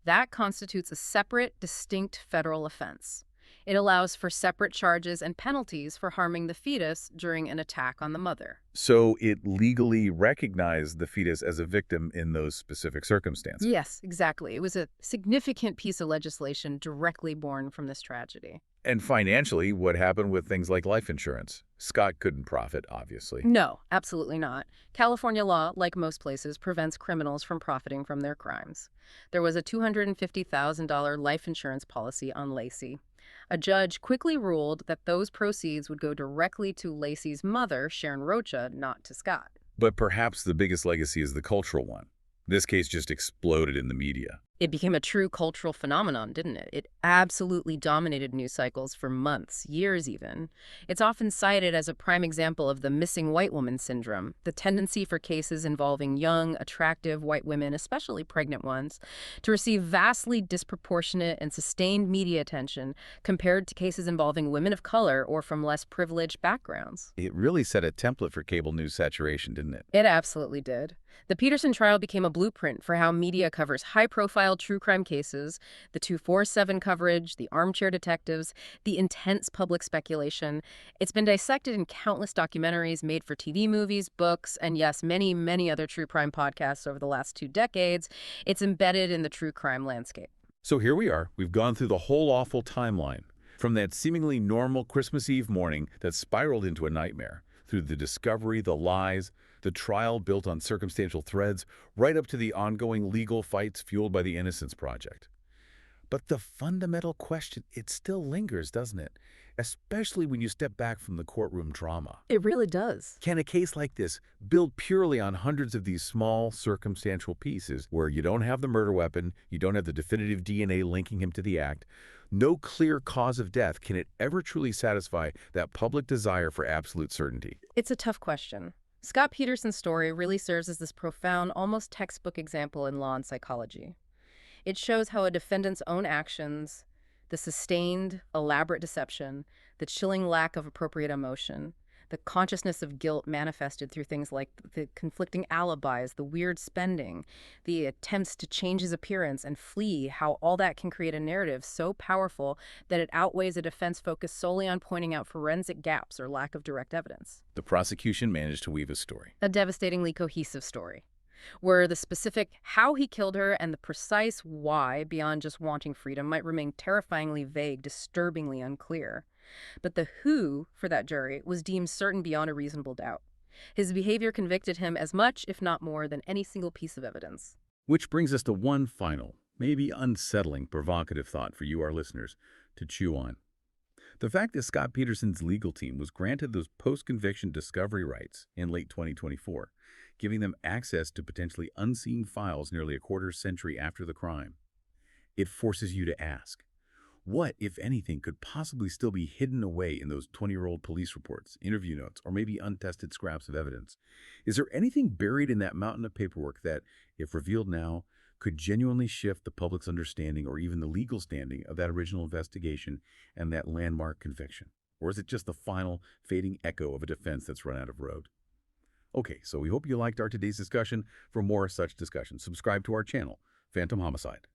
that constitutes a separate, distinct federal offense. It allows for separate charges and penalties for harming the fetus during an attack on the mother. So it legally recognized the fetus as a victim in those specific circumstances. Yes, exactly. It was a significant piece of legislation directly born from this tragedy. And financially, what happened with things like life insurance? Scott couldn't profit, obviously. No, absolutely not. California law, like most places, prevents criminals from profiting from their crimes. There was a $250,000 life insurance policy on Laci. A judge quickly ruled that those proceeds would go directly to Laci's mother, Sharon Rocha, not to Scott. But perhaps the biggest legacy is the cultural one. This case just exploded in the media. It became a true cultural phenomenon, didn't it? It absolutely dominated news cycles for months, years even. It's often cited as a prime example of the missing white woman syndrome, the tendency for cases involving young, attractive white women, especially pregnant ones, to receive vastly disproportionate and sustained media attention compared to cases involving women of color or from less privileged backgrounds. It really set a template for cable news saturation, didn't it? It absolutely did. The Peterson trial became a blueprint for how media covers high-profile true crime cases, the 247 coverage, the armchair detectives, the intense public speculation. It's been dissected in countless documentaries made for TV movies, books, and yes, many, many other true crime podcasts over the last 2 decades. It's embedded in the true crime landscape. So here we are. We've gone through the whole awful timeline, from that seemingly normal Christmas Eve morning that spiraled into a nightmare, through the discovery, the lies, the trial built on circumstantial threads, right up to the ongoing legal fights fueled by the Innocence Project. But the fundamental question, it still lingers, doesn't it? Especially when you step back from the courtroom drama. It really does. Can a case like this build purely on hundreds of these small circumstantial pieces where you don't have the murder weapon, you don't have the definitive DNA linking him to the act, no clear cause of death, can it ever truly satisfy that public desire for absolute certainty? It's a tough question. Scott Peterson's story really serves as this profound, almost textbook example in law and psychology. It shows how a defendant's own actions, the sustained, elaborate deception, the chilling lack of appropriate emotion, the consciousness of guilt manifested through things like the conflicting alibis, the weird spending, the attempts to change his appearance and flee, how all that can create a narrative so powerful that it outweighs a defense focused solely on pointing out forensic gaps or lack of direct evidence. The prosecution managed to weave a story. A devastatingly cohesive story, where the specific how he killed her and the precise why, beyond just wanting freedom, might remain terrifyingly vague, disturbingly unclear. But the who, for that jury, was deemed certain beyond a reasonable doubt. His behavior convicted him as much, if not more, than any single piece of evidence. Which brings us to one final, maybe unsettling, provocative thought for you, our listeners, to chew on. The fact that Scott Peterson's legal team was granted those post-conviction discovery rights in late 2024, giving them access to potentially unseen files nearly a quarter-century after the crime. It forces you to ask, what, if anything, could possibly still be hidden away in those 20-year-old police reports, interview notes, or maybe untested scraps of evidence? Is there anything buried in that mountain of paperwork that, if revealed now, could genuinely shift the public's understanding or even the legal standing of that original investigation and that landmark conviction? Or is it just the final, fading echo of a defense that's run out of road? Okay, so we hope you liked our today's discussion. For more such discussions, subscribe to our channel, Phantom Homicide.